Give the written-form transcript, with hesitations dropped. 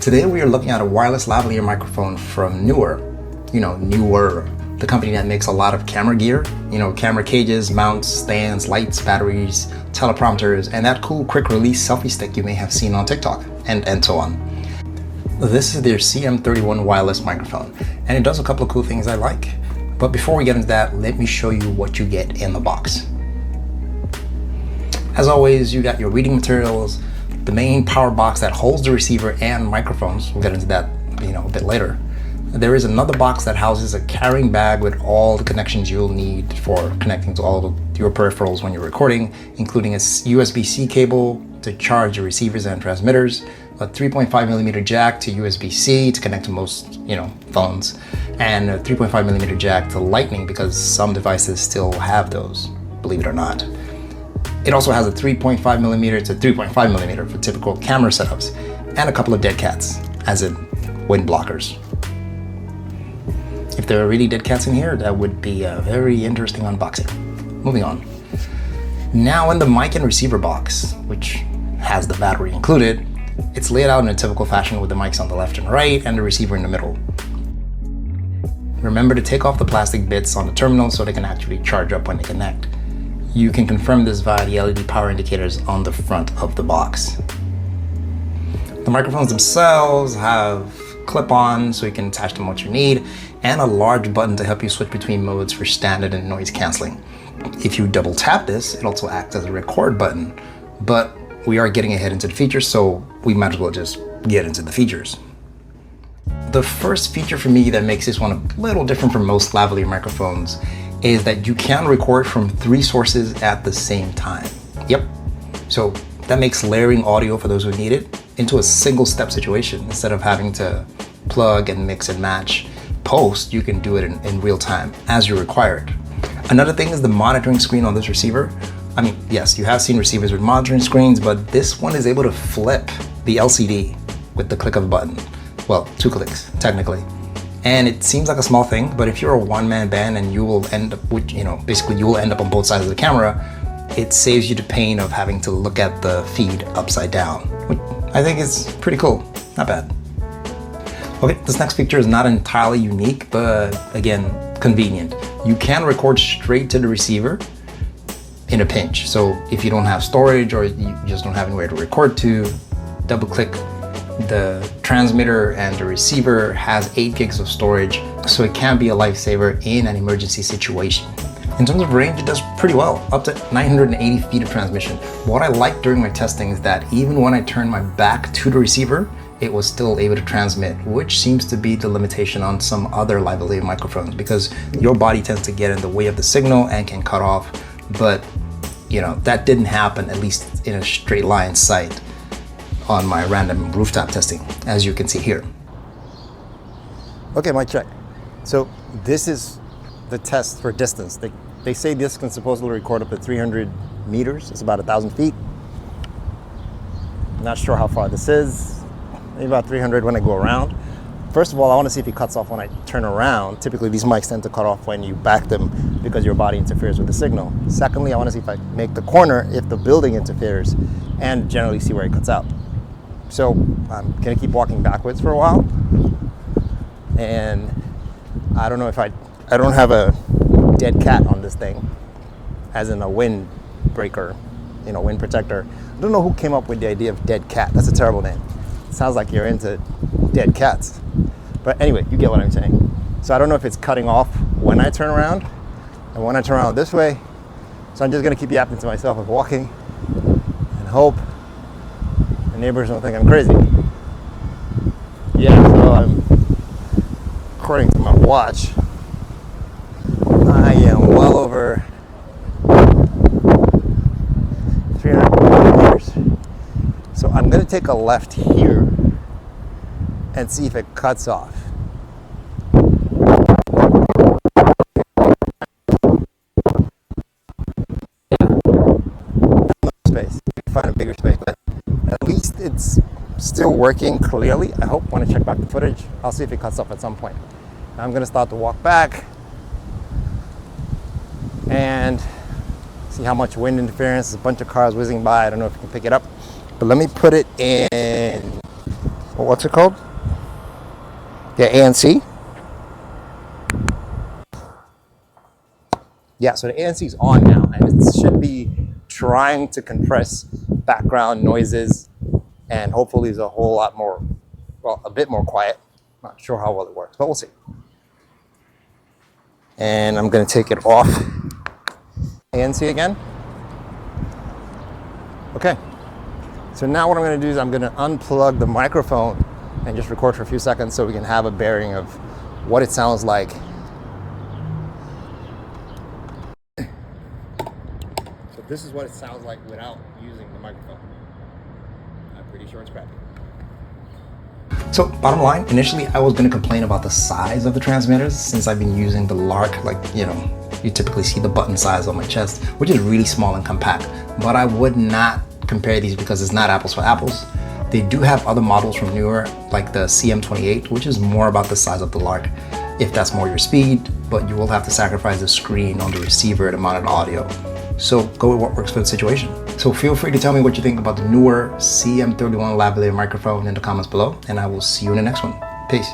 Today we are looking at a wireless lavalier microphone from Neewer. Neewer, the company that makes a lot of camera gear. Camera cages, mounts, stands, lights, batteries, teleprompters, and that cool quick release selfie stick you may have seen on TikTok, and so on. This is their CM31 wireless microphone, and it does a couple of cool things I like. But before we get into that, let me show you what you get in the box. As always, you got your reading materials, the main power box that holds the receiver and microphones. We'll get into that a bit later. There is another box that houses a carrying bag with all the connections you'll need for connecting to all of your peripherals when you're recording, including a USB-C cable to charge your receivers and transmitters, a 3.5mm jack to USB-C to connect to most phones, and a 3.5mm jack to Lightning because some devices still have those, believe it or not. It also has a 3.5mm to 3.5mm for typical camera setups, and a couple of dead cats, as in wind blockers. If there are really dead cats in here, that would be a very interesting unboxing. Moving on. Now in the mic and receiver box, which has the battery included, it's laid out in a typical fashion with the mics on the left and right and the receiver in the middle. Remember to take off the plastic bits on the terminal so they can actually charge up when they connect. You can confirm this via the LED power indicators on the front of the box. The microphones themselves have clip-ons so you can attach them what you need, and a large button to help you switch between modes for standard and noise canceling. If you double tap this, it also acts as a record button, but we are getting ahead into the features, so we might as well just get into the features. The first feature for me that makes this one a little different from most lavalier microphones is that you can record from 3 sources at the same time. Yep. So that makes layering audio, for those who need it, into a single step situation. Instead of having to plug and mix and match post, you can do it in real time as you're required. Another thing is the monitoring screen on this receiver. I mean, yes, you have seen receivers with monitoring screens, but this one is able to flip the LCD with the click of a button. Well, 2 clicks, technically. And it seems like a small thing, but if you're a one-man band and you will end up with, basically you will end up on both sides of the camera, it saves you the pain of having to look at the feed upside down, which I think is pretty cool. Not bad. Okay, this next feature is not entirely unique, but again, convenient. You can record straight to the receiver in a pinch. So if you don't have storage or you just don't have anywhere to record to, double click the transmitter and the receiver has 8 gigs of storage, so it can be a lifesaver in an emergency situation. In terms of range, it does pretty well, up to 980 feet of transmission. What I liked during my testing is that even when I turned my back to the receiver, it was still able to transmit, which seems to be the limitation on some other lavalier microphones because your body tends to get in the way of the signal and can cut off. But that didn't happen, at least in a straight line sight, on my random rooftop testing, as you can see here. Okay, mic check. So this is the test for distance. They say this can supposedly record up to 300 meters. It's about 1,000 feet. Not sure how far this is. Maybe about 300 when I go around. First of all, I want to see if it cuts off when I turn around. Typically, these mics tend to cut off when you back them because your body interferes with the signal. Secondly, I want to see if I make the corner, if the building interferes, and generally see where it cuts out. So I'm gonna keep walking backwards for a while, and I don't know if I don't have a dead cat on this thing, as in a wind breaker, wind protector. I don't know who came up with the idea of dead cat. That's a terrible name. It sounds like you're into dead cats. But anyway, you get what I'm saying. So I don't know if it's cutting off when I turn around, and when I turn around this way. So I'm just gonna keep yapping to myself of walking and hope the neighbors don't think I'm crazy. Yeah, so according to my watch, I am well over 300 meters. So I'm gonna take a left here and see if it cuts off. Space, find a bigger space, but at least it's still working clearly. I hope when I check back the footage, I'll see if it cuts off at some point. I'm gonna start to walk back and see how much wind interference. There's a bunch of cars whizzing by. I don't know if you can pick it up, but let me put it in. Oh what's it called? Yeah, ANC. Yeah, so the ANC is on now, and it should be trying to compress background noises, and hopefully it's a whole lot more, well, a bit more quiet. Not sure how well it works, but we'll see. And I'm gonna take it off. ANC again. Okay. So now what I'm gonna do is I'm gonna unplug the microphone and just record for a few seconds so we can have a bearing of what it sounds like. So this is what it sounds like without using the microphone. I'm pretty sure it's crappy. So bottom line, initially I was going to complain about the size of the transmitters since I've been using the Lark, like, you know, you typically see the button size on my chest, which is really small and compact. But I would not compare these because it's not apples for apples. They do have other models from Neewer, like the CM28, which is more about the size of the Lark, if that's more your speed, but you will have to sacrifice the screen on the receiver to mount audio. So go with what works for the situation. So feel free to tell me what you think about the Neewer CM31 lavalier microphone in the comments below, and I will see you in the next one. Peace.